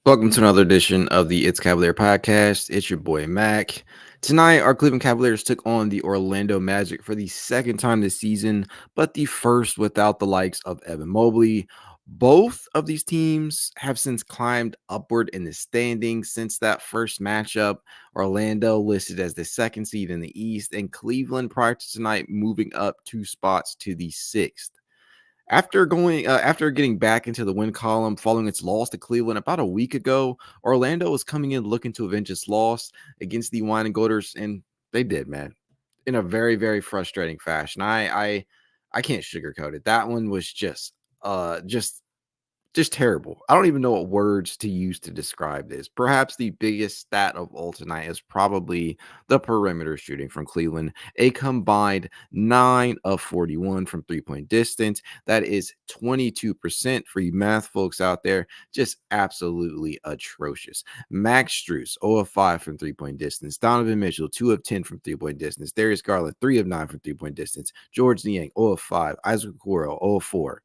Welcome to another edition of the It's Cavalier podcast. It's your boy Mack. Tonight, our Cleveland Cavaliers took on the Orlando Magic for the second time this season, but the first without the likes of Evan Mobley. Both of these teams have since climbed upward in the standings since that first matchup. Orlando listed as the second seed in the East, and Cleveland prior to tonight moving up 2 spots to the sixth. After getting back into the win column following its loss to Cleveland about a week ago, Orlando was coming in looking to avenge its loss against the Wine and Goaters, and they did, man, in a very, very frustrating fashion. I can't sugarcoat it. That one was just terrible. I don't even know what words to use to describe this. Perhaps the biggest stat of all tonight is probably the perimeter shooting from Cleveland. A combined 9 of 41 from three-point distance. That is 22% for you math folks out there. Just absolutely atrocious. Max Strus, 0 of 5 from three-point distance. Donovan Mitchell, 2 of 10 from three-point distance. Darius Garland, 3 of 9 from three-point distance. George Niang, 0 of 5. Isaac Okoro, 0 of 4.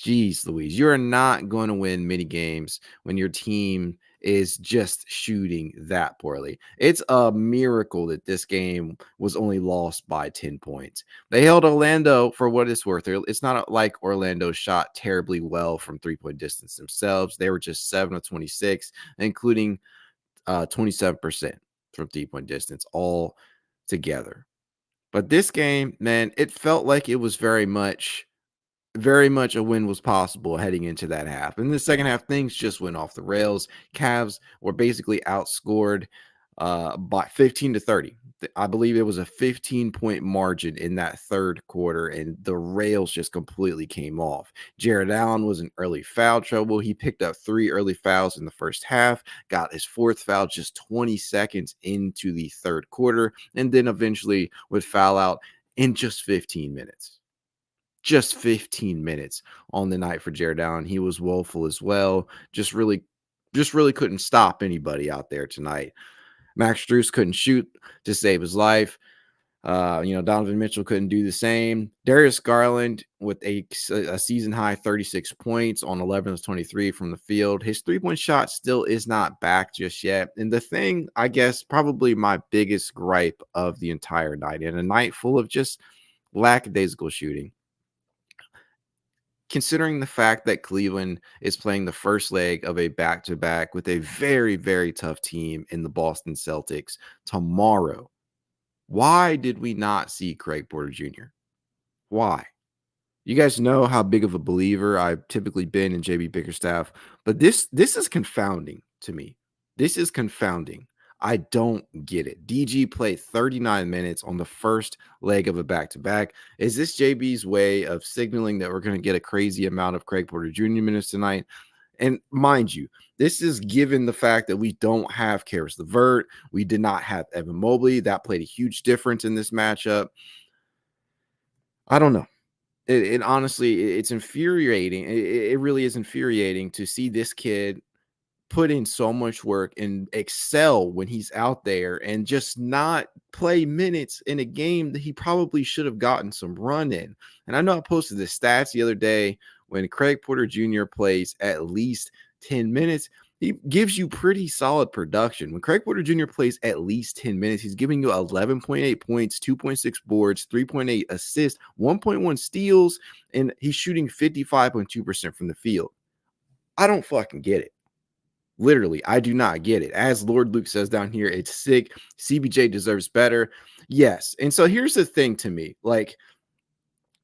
Jeez Louise, you're not going to win many games when your team is just shooting that poorly. It's a miracle that this game was only lost by 10 points. They held Orlando for what it's worth. It's not like Orlando shot terribly well from three-point distance themselves. They were just 7 of 26, including 27% from three-point distance all together. But this game, man, it felt like it was very much a win was possible heading into that half. In the second half, things just went off the rails. Cavs were basically outscored by 15 to 30. I believe it was a 15-point margin in that third quarter, and the rails just completely came off. Jared Allen was in early foul trouble. He picked up 3 early fouls in the first half, got his fourth foul just 20 seconds into the third quarter, and then eventually would foul out in just 15 minutes. Just 15 minutes on the night for Jared Allen. He was woeful as well. Just really couldn't stop anybody out there tonight. Max Strus couldn't shoot to save his life. Donovan Mitchell couldn't do the same. Darius Garland with a season high 36 points on 11 of 23 from the field. His three-point shot still is not back just yet. And the thing, I guess, probably my biggest gripe of the entire night, and a night full of just lackadaisical shooting, considering the fact that Cleveland is playing the first leg of a back-to-back with a very, very tough team in the Boston Celtics tomorrow, why did we not see Craig Porter Jr.? Why? You guys know how big of a believer I've typically been in JB Bickerstaff, but this is confounding to me. This is confounding. I don't get it. DG played 39 minutes on the first leg of a back-to-back. Is this JB's way of signaling that we're going to get a crazy amount of Craig Porter Jr. minutes tonight? And mind you, this is given the fact that we don't have Karis LeVert. We did not have Evan Mobley. That played a huge difference in this matchup. I don't know. It honestly, it's infuriating. It really is infuriating to see this kid put in so much work and excel when he's out there and just not play minutes in a game that he probably should have gotten some run in. And I know I posted the stats the other day. When Craig Porter Jr. plays at least 10 minutes, he gives you pretty solid production. When Craig Porter Jr. plays at least 10 minutes, he's giving you 11.8 points, 2.6 boards, 3.8 assists, 1.1 steals, and he's shooting 55.2% from the field. I don't fucking get it. Literally, I do not get it. As Lord Luke says down here, it's sick. CBJ deserves better. Yes. And so here's the thing to me. Like,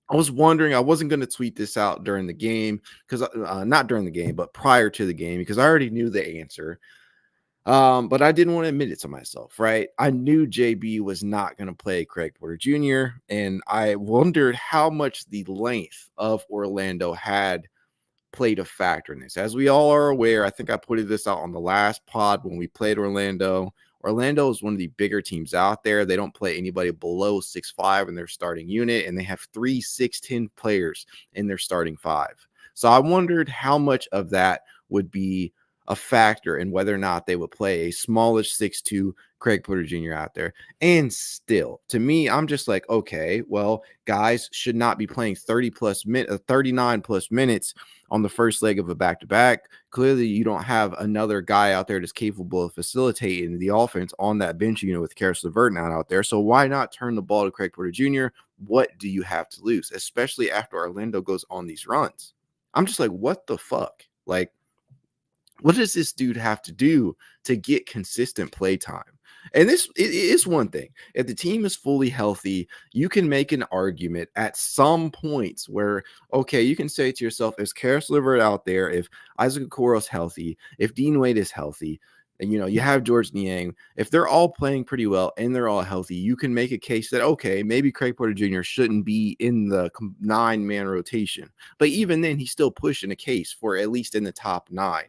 I was wondering, I wasn't going to tweet this out during the game because not during the game, but prior to the game, because I already knew the answer. But I didn't want to admit it to myself, right? I knew JB was not going to play Craig Porter Jr., and I wondered how much the length of Orlando had played a factor in this. As we all are aware, I think I put this out on the last pod when we played Orlando. Orlando is one of the bigger teams out there. They don't play anybody below 6'5" in their starting unit, and they have 3 6'10" players in their starting five. So I wondered how much of that would be a factor in whether or not they would play a smallish 6'2" Craig Porter Jr. out there. And still, to me, I'm just like, okay, well, guys should not be playing 39 plus minutes on the first leg of a back-to-back. Clearly, you don't have another guy out there that's capable of facilitating the offense on that bench unit with Karis LeVert now out there. So why not turn the ball to Craig Porter Jr.? What do you have to lose, especially after Orlando goes on these runs? I'm just like, what the fuck? Like, what does this dude have to do to get consistent play time? And this it is one thing. If the team is fully healthy, you can make an argument at some points where, okay, you can say to yourself, is Karis LeVert out there? If Isaac Okoro's healthy, if Dean Wade is healthy, and you have George Niang, if they're all playing pretty well and they're all healthy, you can make a case that, okay, maybe Craig Porter Jr. shouldn't be in the 9-man rotation. But even then, he's still pushing a case for at least in the top 9.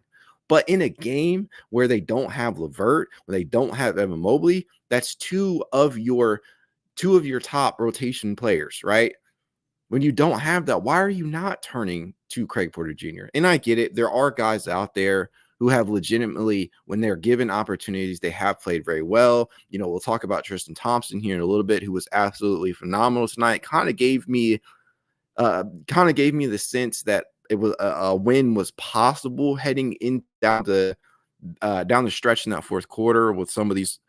But in a game where they don't have LeVert, where they don't have Evan Mobley, that's two of your top rotation players, right? When you don't have that, why are you not turning to Craig Porter Jr.? And I get it. There are guys out there who have legitimately, when they're given opportunities, they have played very well. We'll talk about Tristan Thompson here in a little bit, who was absolutely phenomenal tonight. Kind of gave me the sense that it was a win was possible heading in down the stretch in that fourth quarter with some of these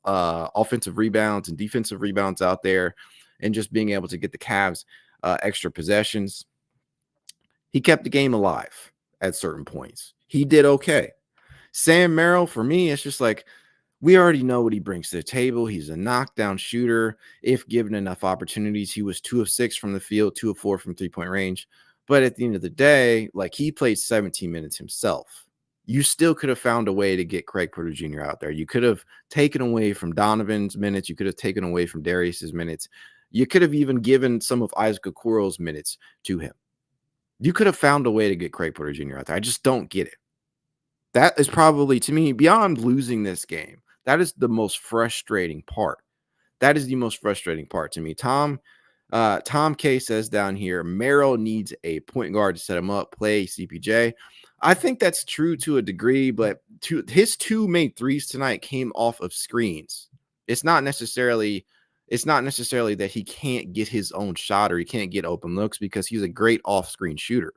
offensive rebounds and defensive rebounds out there, and just being able to get the Cavs extra possessions. He kept the game alive at certain points. He did okay. Sam Merrill, for me, it's just like, we already know what he brings to the table. He's a knockdown shooter. If given enough opportunities, he was 2 of 6 from the field, 2 of 4 from 3-point range. But at the end of the day, like, he played 17 minutes himself. You still could have found a way to get Craig Porter Jr. out there. You could have taken away from Donovan's minutes. You could have taken away from Darius's minutes. You could have even given some of Isaac Okoro's minutes to him. You could have found a way to get Craig Porter Jr. out there. I just don't get it. That is probably, to me, beyond losing this game, that is the most frustrating part. That is the most frustrating part to me. Tom K says down here, Merrill needs a point guard to set him up, play CPJ. I think that's true to a degree, but his 2 made threes tonight came off of screens. It's not necessarily that he can't get his own shot or he can't get open looks, because he's a great off-screen shooter.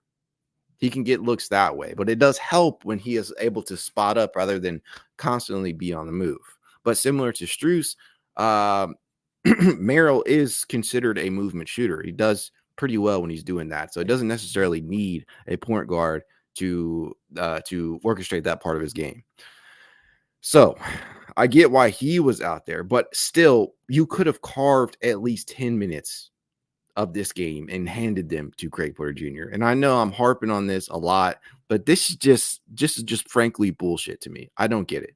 He can get looks that way, but it does help when he is able to spot up rather than constantly be on the move. But similar to Strus, Merrill is considered a movement shooter. He does pretty well when he's doing that. So it doesn't necessarily need a point guard to orchestrate that part of his game. So I get why he was out there, but still, you could have carved at least 10 minutes of this game and handed them to Craig Porter Jr. And I know I'm harping on this a lot, but this is just frankly bullshit to me. I don't get it.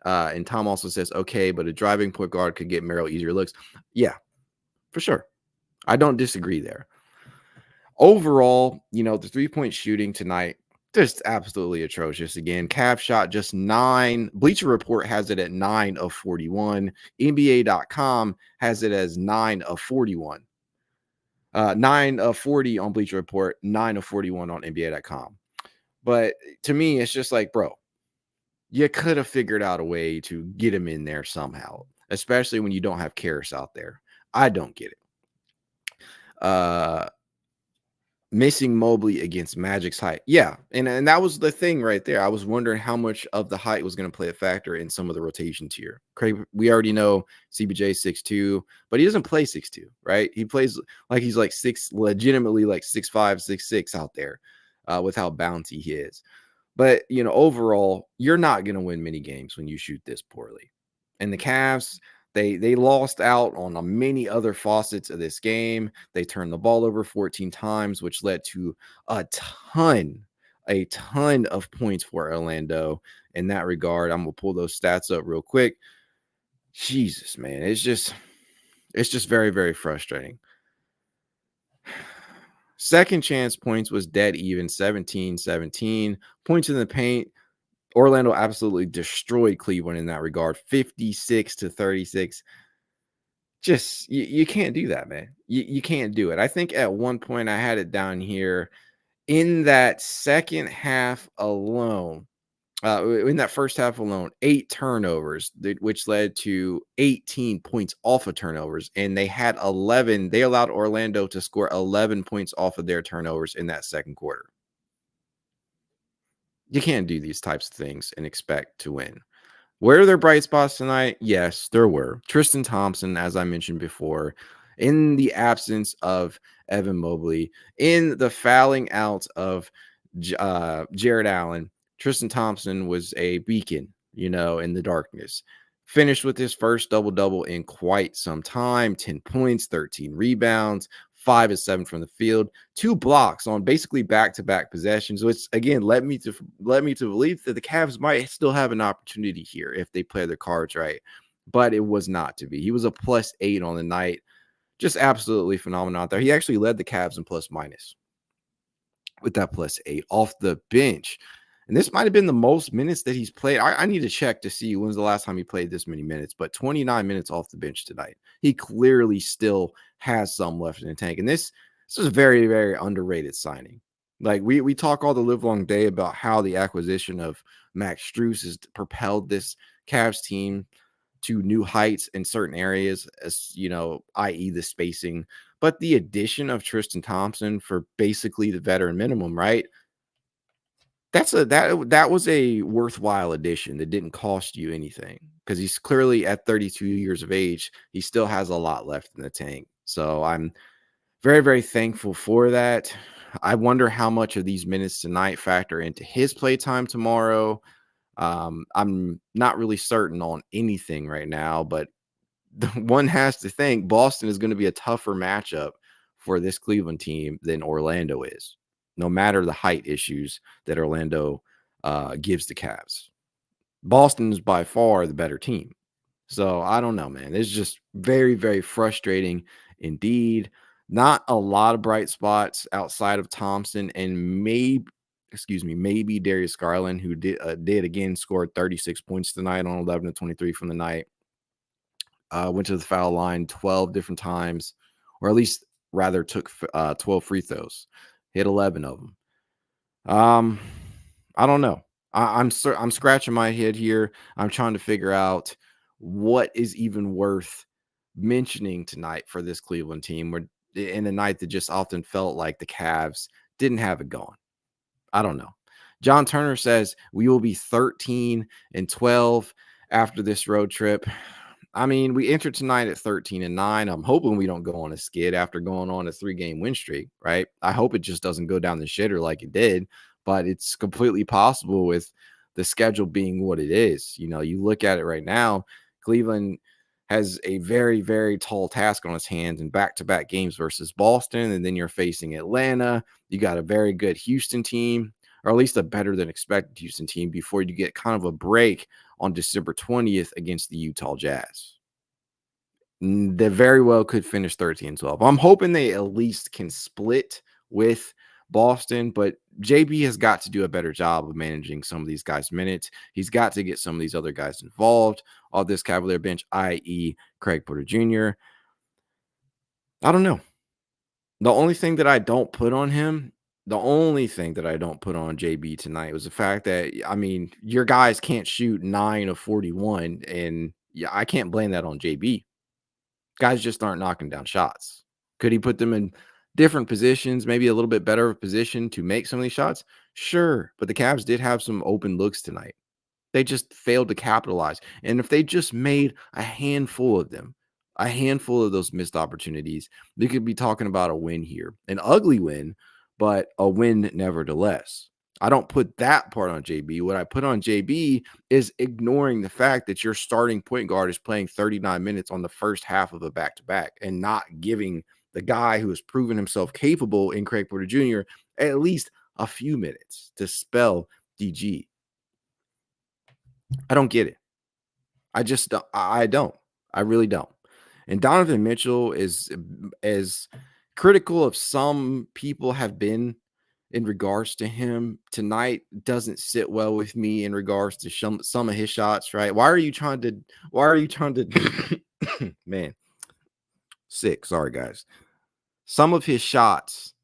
And Tom also says, okay, but a driving point guard could get Merrill easier looks. Yeah, for sure. I don't disagree there. Overall, the 3-point shooting tonight, just absolutely atrocious. Again, Cavs shot just 9. Bleacher Report has it at 9 of 41. NBA.com has it as 9 of 41. 9 of 40 on Bleacher Report, 9 of 41 on NBA.com. But to me, it's just like, bro, you could have figured out a way to get him in there somehow, especially when you don't have Karis out there. I don't get it. Missing Mobley against Magic's height. Yeah, and that was the thing right there. I was wondering how much of the height was going to play a factor in some of the rotations here. Craig, we already know CBJ 6'2", but he doesn't play 6'2", right? He plays like he's like legitimately like 6'5", 6'6" out there with how bouncy he is. But, overall, you're not going to win many games when you shoot this poorly. And the Cavs, they lost out on many other facets of this game. They turned the ball over 14 times, which led to a ton of points for Orlando. In that regard, I'm going to pull those stats up real quick. Jesus, man, it's just very, very frustrating. Second chance points was dead even, 17-17. Points in the paint, Orlando absolutely destroyed Cleveland in that regard, 56-36. Just, you can't do that, man. You can't do it. I think at one point I had it down here. In that second half alone, in that first half alone, 8 turnovers, which led to 18 points off of turnovers, and they had 11. They allowed Orlando to score 11 points off of their turnovers in that second quarter. You can't do these types of things and expect to win. Were there bright spots tonight? Yes, there were. Tristan Thompson, as I mentioned before, in the absence of Evan Mobley, in the fouling out of Jared Allen, Tristan Thompson was a beacon, in the darkness. Finished with his first double-double in quite some time, 10 points, 13 rebounds, 5 of 7 from the field, 2 blocks on basically back-to-back possessions, which again led me to believe that the Cavs might still have an opportunity here if they play their cards right. But it was not to be. He was a +8 on the night. Just absolutely phenomenal out there. He actually led the Cavs in plus minus with that +8 off the bench. And this might have been the most minutes that he's played. I need to check to see when's the last time he played this many minutes, but 29 minutes off the bench tonight. He clearly still has some left in the tank. And this is a very, very underrated signing. Like we talk all the live long day about how the acquisition of Max Strus has propelled this Cavs team to new heights in certain areas, as i.e. the spacing. But the addition of Tristan Thompson for basically the veteran minimum, right? That was a worthwhile addition that didn't cost you anything, because he's clearly at 32 years of age. He still has a lot left in the tank. So I'm very, very thankful for that. I wonder how much of these minutes tonight factor into his playtime tomorrow. I'm not really certain on anything right now, but one has to think Boston is going to be a tougher matchup for this Cleveland team than Orlando is, no matter the height issues that Orlando gives the Cavs. Boston is by far the better team. So I don't know, man. It's just very, very frustrating indeed. Not a lot of bright spots outside of Thompson and maybe Darius Garland, who did again scored 36 points tonight on 11 to 23 from the night. Went to the foul line 12 different times, or at least rather took 12 free throws, hit 11 of them. I don't know. I'm scratching my head here. I'm trying to figure out what is even worth mentioning tonight for this Cleveland team, where in a night that just often felt like the Cavs didn't have it going. I don't know. John Turner says we will be 13-12 after this road trip. I mean, we entered tonight at 13-9. I'm hoping we don't go on a skid after going on a 3-game win streak, right? I hope it just doesn't go down the shitter like it did, but it's completely possible with the schedule being what it is. You look at it right now, Cleveland has a very, very tall task on its hands in back-to-back games versus Boston, and then you're facing Atlanta. You got a very good Houston team, or at least a better than expected Houston team, before you get kind of a break on December 20th against the Utah Jazz. They very well could finish 13-12. I'm hoping they at least can split with Boston, but JB has got to do a better job of managing some of these guys' minutes. He's got to get some of these other guys involved on this Cavalier bench, i.e. Craig Porter Jr. I don't know. The only thing that I don't put on him, the only thing that I don't put on JB tonight was the fact that, I mean, your guys can't shoot 9 of 41, and yeah, I can't blame that on JB. Guys just aren't knocking down shots. Could he put them in different positions, maybe a little bit better of a position to make some of these shots? Sure, but the Cavs did have some open looks tonight. They just failed to capitalize. And if they just made a handful of them, a handful of those missed opportunities, they could be talking about a win here. An ugly win, but a win nevertheless. I don't put that part on JB. What I put on JB is ignoring the fact that your starting point guard is playing 39 minutes on the first half of a back-to-back and not giving the guy who has proven himself capable in Craig Porter Jr. at least a few minutes to spell DG. I don't get it. I just don't. I don't. I really don't. And Donovan Mitchell is as critical of some people have been in regards to him tonight, doesn't sit well with me in regards to some of his shots, right? Why are you trying to man, sick. Sorry, guys. Some of his shots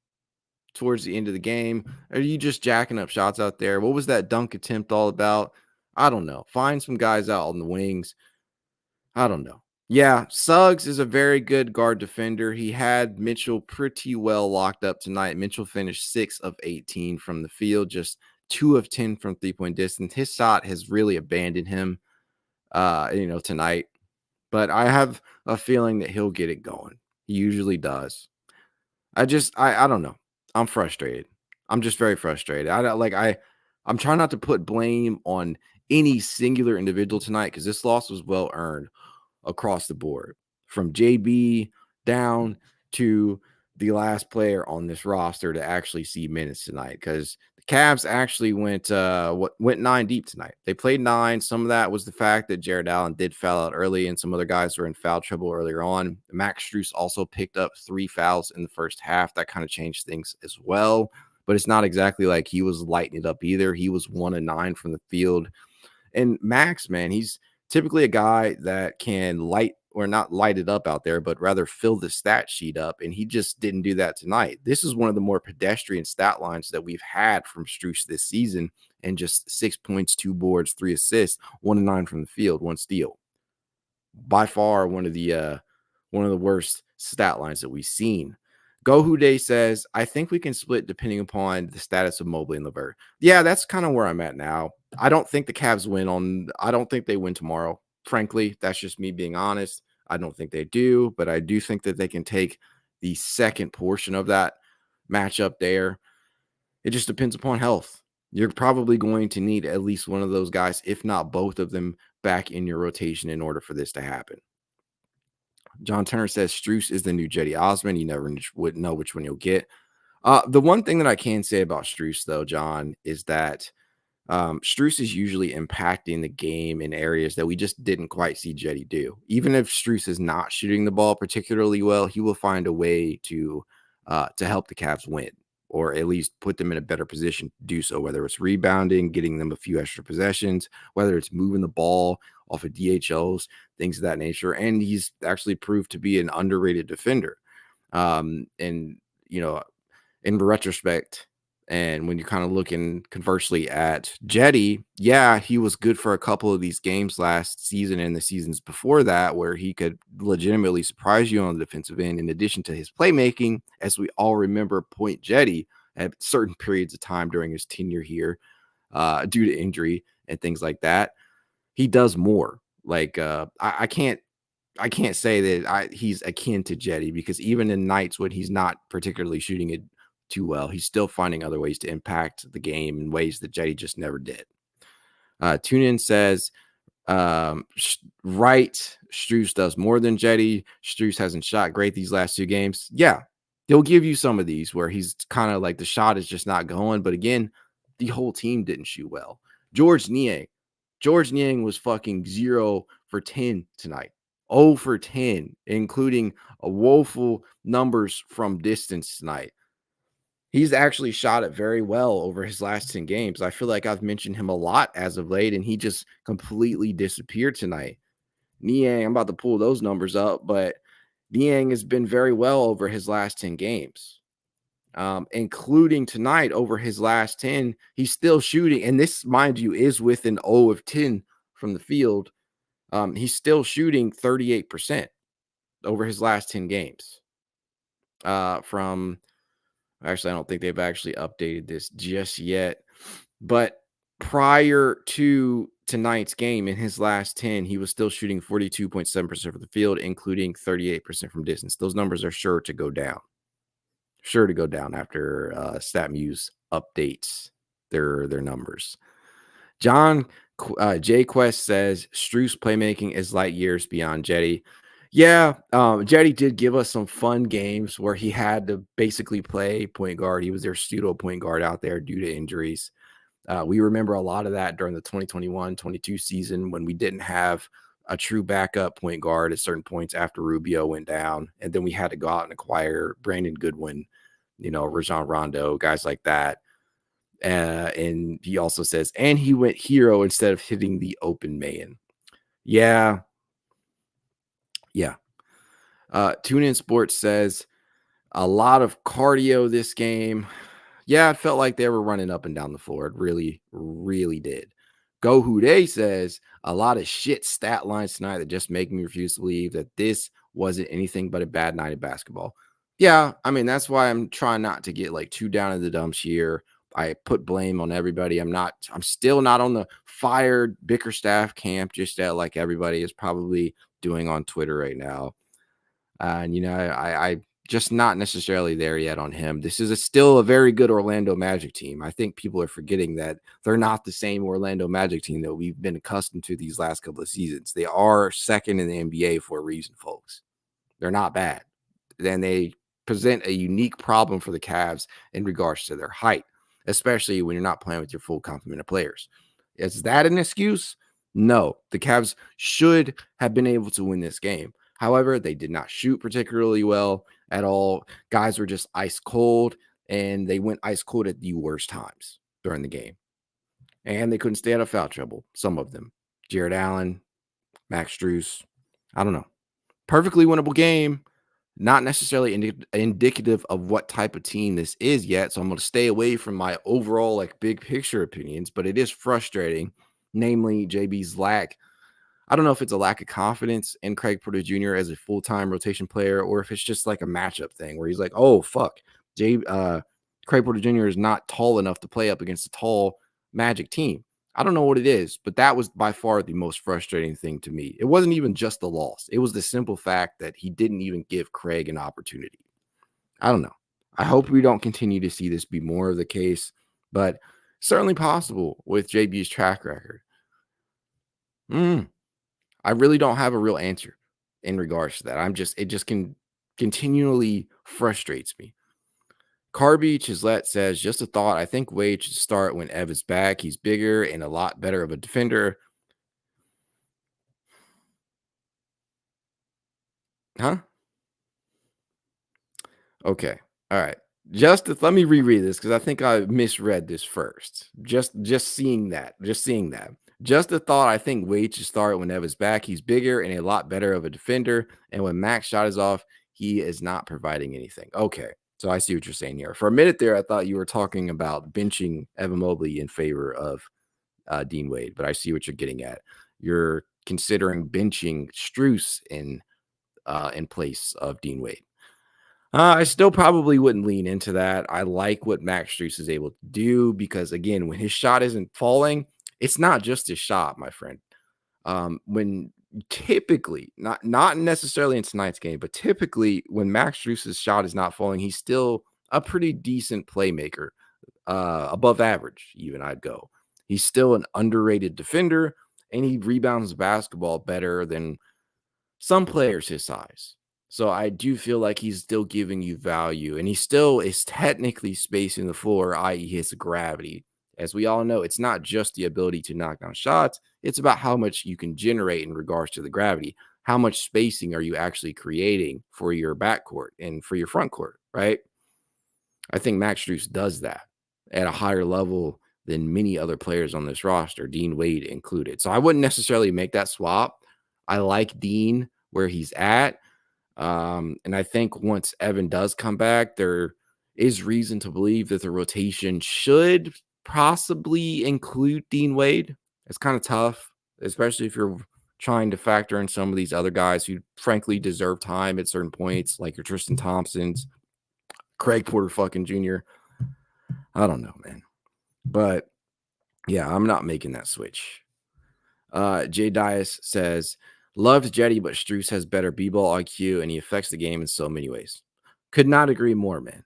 towards the end of the game? Are you just jacking up shots out there? What was that dunk attempt all about? I don't know. Find some guys out on the wings. I don't know. Yeah, Suggs is a very good guard defender. He had Mitchell pretty well locked up tonight. Mitchell finished 6 of 18 from the field, just 2 of 10 from three-point distance. His shot has really abandoned him tonight. But I have a feeling that he'll get it going. He usually does. I don't know. I'm frustrated. I'm just very frustrated. I'm trying not to put blame on any singular individual tonight because this loss was well earned across the board, from JB down to the last player on this roster to actually see minutes tonight. Because the Cavs actually went 9 deep tonight. They played 9. Some of that was the fact that Jared Allen did foul out early, and some other guys were in foul trouble earlier on. Max Strus also picked up 3 fouls in the first half. That kind of changed things as well. But it's not exactly like he was lighting it up either. He was 1 of 9 from the field. And Max, man, he's typically a guy that can not light it up out there, but rather fill the stat sheet up. And he just didn't do that tonight. This is one of the more pedestrian stat lines that we've had from Strus this season. And just 6 points, 2 boards, 3 assists, 1 of 9 from the field, 1 steal. By far one of the worst stat lines that we've seen. Gohu Day says, I think we can split depending upon the status of Mobley and LeVert. Yeah, that's kind of where I'm at now. I don't think the Cavs win I don't think they win tomorrow. Frankly, that's just me being honest. I don't think they do, but I do think that they can take the second portion of that matchup there. It just depends upon health. You're probably going to need at least one of those guys, if not both of them, back in your rotation in order for this to happen. John Turner says Strus is the new Jetty Osman. You never would know which one you'll get. The one thing that I can say about Strus, though, John, is that Strus is usually impacting the game in areas that we just didn't quite see Jetty do. Even if Strus is not shooting the ball particularly well, he will find a way to help the Cavs win, or at least put them in a better position to do so, whether it's rebounding, getting them a few extra possessions, whether it's moving the ball off of DHOs, things of that nature. And he's actually proved to be an underrated defender. And, in retrospect, and when you're kind of looking conversely at Jetty, yeah, he was good for a couple of these games last season and the seasons before that, where he could legitimately surprise you on the defensive end, in addition to his playmaking, as we all remember Point Jetty at certain periods of time during his tenure here, due to injury and things like that. He does more. I can't say that he's akin to Jetty, because even in nights when he's not particularly shooting it too well, he's still finding other ways to impact the game in ways that Jetty just never did. Tune In says, right, Strus does more than Jetty. Strus hasn't shot great these last 2 games. Yeah, he'll give you some of these where he's kind of like the shot is just not going. But again, the whole team didn't shoot well. George Niang was fucking 0 for 10 tonight. 0 for 10, including a woeful numbers from distance tonight. He's actually shot it very well over his last 10 games. I feel like I've mentioned him a lot as of late, and he just completely disappeared tonight. Niang, I'm about to pull those numbers up, but Niang has been very well over his last 10 games, including tonight. Over his last 10, he's still shooting. And this, mind you, is with an 0 of 10 from the field. He's still shooting 38% over his last 10 games. Actually, I don't think they've actually updated this just yet. But prior to tonight's game, in his last 10, he was still shooting 42.7% from the field, including 38% from distance. Those numbers are sure to go down. Sure to go down after StatMuse updates their numbers. John J Quest says Strus playmaking is light years beyond Jetty. Yeah, Jetty did give us some fun games where he had to basically play point guard. He was their pseudo point guard out there due to injuries. We remember a lot of that during the 2021-22 season, when we didn't have a true backup point guard at certain points after Rubio went down. And then we had to go out and acquire Brandon Goodwin, Rajon Rondo, guys like that. And he also says, and he went hero instead of hitting the open man. Yeah. Tune In Sports says a lot of cardio this game. Yeah, it felt like they were running up and down the floor. It really, really did. Go Who Dey says a lot of shit stat lines tonight that just make me refuse to believe that this wasn't anything but a bad night of basketball. Yeah, I mean, that's why I'm trying not to get like too down in the dumps here. I put blame on everybody. I'm still not on the fired Bickerstaff camp just yet, like everybody is probably doing on Twitter right now. And I just not necessarily there yet on him. This is still a very good Orlando Magic team. I think people are forgetting that they're not the same Orlando Magic team that we've been accustomed to these last couple of seasons. They are second in the NBA for a reason, folks. They're not bad. Then they present a unique problem for the Cavs in regards to their height, especially when you're not playing with your full complement of players. Is that an excuse? No. The Cavs should have been able to win this game. However, they did not shoot particularly well at all. Guys were just ice cold, and they went ice cold at the worst times during the game. And they couldn't stay out of foul trouble, some of them. Jared Allen, Max Strus, I don't know. Perfectly winnable game, not necessarily indicative of what type of team this is yet. So I'm going to stay away from my overall like big picture opinions, but it is frustrating, namely JB's lack. I don't know if it's a lack of confidence in Craig Porter Jr. as a full-time rotation player, or if it's just like a matchup thing where he's like, oh, fuck, Craig Porter Jr. is not tall enough to play up against a tall Magic team. I don't know what it is, but that was by far the most frustrating thing to me. It wasn't even just the loss. It was the simple fact that he didn't even give Craig an opportunity. I don't know. I hope we don't continue to see this be more of the case, but certainly possible with JB's track record. I really don't have a real answer in regards to that. It just continually frustrates me. Carby Chislet says, just a thought. I think Wade should start when Ev is back. He's bigger and a lot better of a defender. Huh? Okay. All right. Let me reread this because I think I misread this first. Just seeing that. Just a thought. I think Wade should start when Ev is back. He's bigger and a lot better of a defender. And when Max shot is off, he is not providing anything. Okay. So I see what you're saying here. For a minute there, I thought you were talking about benching Evan Mobley in favor of Dean Wade, but I see what you're getting at. You're considering benching Strus in place of Dean Wade. I still probably wouldn't lean into that. I like what Max Strus is able to do because, again, when his shot isn't falling, it's not just his shot, my friend. When typically, not necessarily in tonight's game, but typically when Max Strus's shot is not falling, he's still a pretty decent playmaker, above average, even I'd go. He's still an underrated defender, and he rebounds basketball better than some players his size. So I do feel like he's still giving you value, and he still is technically spacing the floor, i.e., his gravity. As we all know, it's not just the ability to knock down shots, it's about how much you can generate in regards to the gravity. How much spacing are you actually creating for your backcourt and for your front court, right? I think Max Strus does that at a higher level than many other players on this roster, Dean Wade included. So I wouldn't necessarily make that swap. I like Dean where he's at. And I think once Evan does come back, there is reason to believe that the rotation should possibly include Dean Wade. It's kind of tough, especially if you're trying to factor in some of these other guys who frankly deserve time at certain points, like your Tristan Thompsons, Craig Porter fucking Jr. I don't know, man. But yeah, I'm not making that switch. Jay Dias says, loved Jetty, but Strus has better b-ball IQ and he affects the game in so many ways. Could not agree more, man.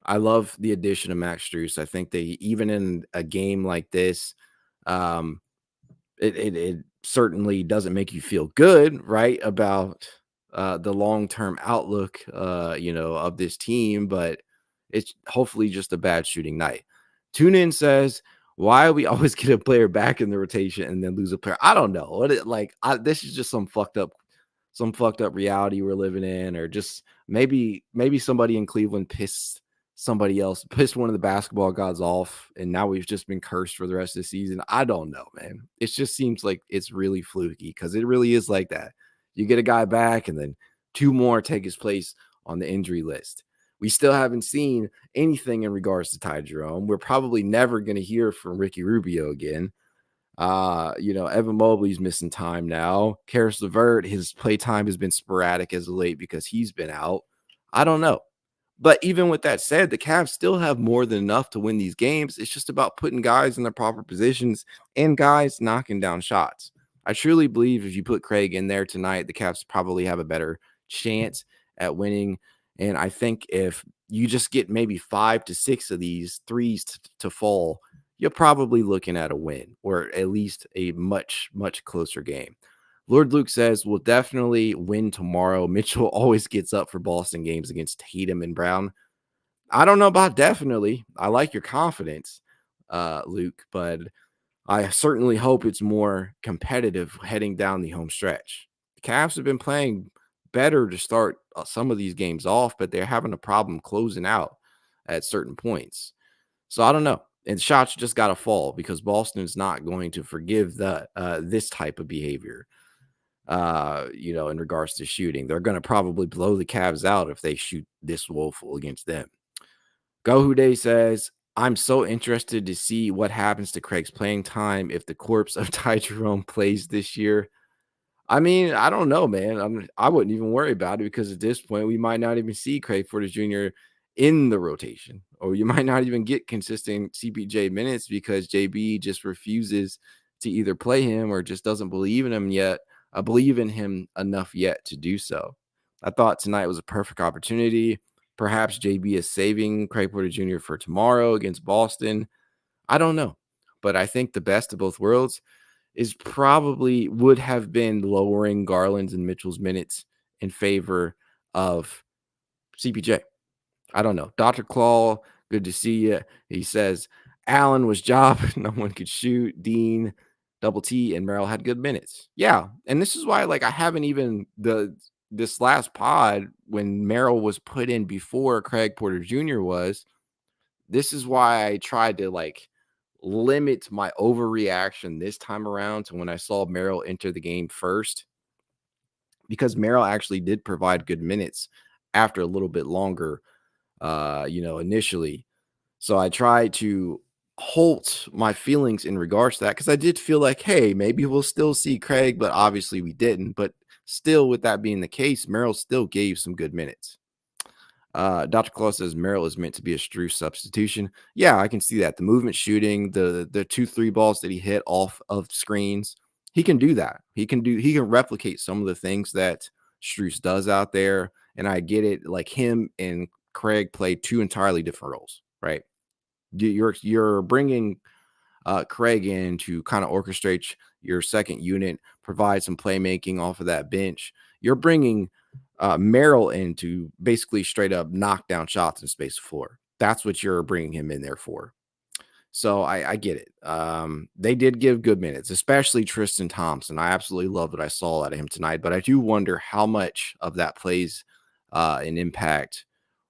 I love the addition of Max Strus. I think they, even in a game like this, it certainly doesn't make you feel good, right, about the long-term outlook, of this team, but it's hopefully just a bad shooting night. Tune in says, why we always get a player back in the rotation and then lose a player? I don't know. This is just some fucked up reality we're living in, or just maybe somebody in Cleveland pissed one of the basketball gods off, and now we've just been cursed for the rest of the season. I don't know, man. It just seems like it's really fluky because it really is like that. You get a guy back, and then two more take his place on the injury list. We still haven't seen anything in regards to Ty Jerome. We're probably never going to hear from Ricky Rubio again. Evan Mobley's missing time now. Karis LeVert, his play time has been sporadic as of late because he's been out. I don't know. But even with that said, the Cavs still have more than enough to win these games. It's just about putting guys in their proper positions and guys knocking down shots. I truly believe if you put Craig in there tonight, the Cavs probably have a better chance at winning. And I think if you just get maybe 5 to 6 of these threes to fall, you're probably looking at a win or at least a much, much closer game. Lord Luke says we'll definitely win tomorrow. Mitchell always gets up for Boston games against Tatum and Brown. I don't know about definitely. I like your confidence, Luke, but I certainly hope it's more competitive heading down the home stretch. The Cavs have been playing better to start some of these games off, but they're having a problem closing out at certain points. So I don't know. And shots just got to fall because Boston's not going to forgive this type of behavior. In regards to shooting, they're going to probably blow the Cavs out if they shoot this woeful against them. Go Day says, I'm so interested to see what happens to Craig's playing time if the corpse of Ty Jerome plays this year. I mean, I don't know, man. I wouldn't even worry about it because at this point, we might not even see Craig Porter Jr. in the rotation, or you might not even get consistent CPJ minutes because JB just refuses to either play him or just doesn't believe in him yet. I believe in him enough yet to do so. I thought tonight was a perfect opportunity. Perhaps JB is saving Craig Porter Jr. for tomorrow against Boston. I don't know, but I think the best of both worlds is probably would have been lowering Garland's and Mitchell's minutes in favor of CPJ. I don't know. Dr. Claw, good to see you. He says Allen was jobbed. No one could shoot. Dean, Double T, and Merrill had good minutes. Yeah. And this is why, I haven't even this last pod when Merrill was put in before Craig Porter Jr. was. This is why I tried to limit my overreaction this time around to when I saw Merrill enter the game first, because Merrill actually did provide good minutes after a little bit longer, initially. So I tried to halt my feelings in regards to that because I did feel like, hey, maybe we'll still see Craig, but obviously we didn't. But still, with that being the case, Merrill still gave some good minutes. Dr. Claus says Merrill is meant to be a Strus substitution. Yeah, I can see that. The movement shooting, the 2-3 balls that he hit off of screens, he can do that. He can replicate some of the things that Strus does out there. And I get it. Like him and Craig play two entirely different roles, right? You're bringing Craig in to kind of orchestrate your second unit, provide some playmaking off of that bench. You're bringing Merrill in to basically straight up knock down shots in space floor. That's what you're bringing him in there for. So I get it. They did give good minutes, especially Tristan Thompson. I absolutely love what I saw out of him tonight, but I do wonder how much of that plays an impact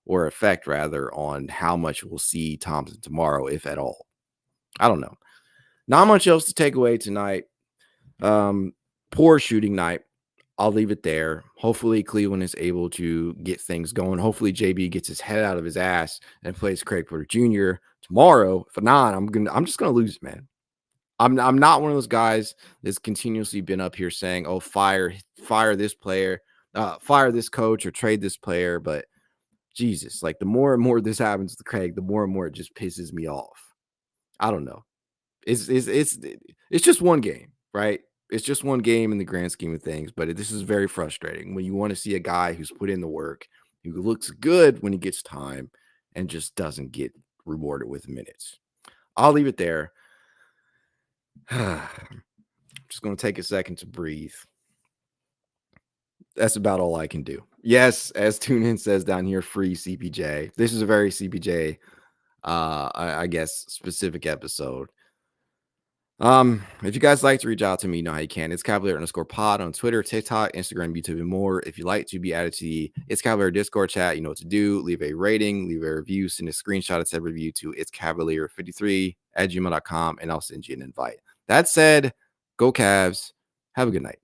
or effect rather on how much we'll see Thompson tomorrow, if at all. I don't know. Not much else to take away tonight. Poor shooting night. I'll leave it there. Hopefully Cleveland is able to get things going. Hopefully JB gets his head out of his ass and plays Craig Porter Jr. tomorrow. If not, I'm just gonna lose, man. I'm not one of those guys that's continuously been up here saying, "Oh, fire this player, fire this coach, or trade this player." But Jesus, the more and more this happens to Craig, the more and more it just pisses me off. I don't know. It's just one game, right? It's just one game in the grand scheme of things, but this is very frustrating when you want to see a guy who's put in the work, who looks good when he gets time, and just doesn't get rewarded with minutes. I'll leave it there. Just going to take a second to breathe. That's about all I can do. Yes, as TuneIn says down here, free CPJ. This is a very CPJ, I guess, specific episode. If you guys like to reach out to me, you know how you can. It's Cavalier_pod on Twitter, TikTok, Instagram, YouTube, and more. If you'd like to be added to the It's Cavalier Discord chat, you know what to do. Leave a rating, leave a review, send a screenshot of said review to itscavalier53@gmail.com, and I'll send you an invite. That said, go Cavs. Have a good night.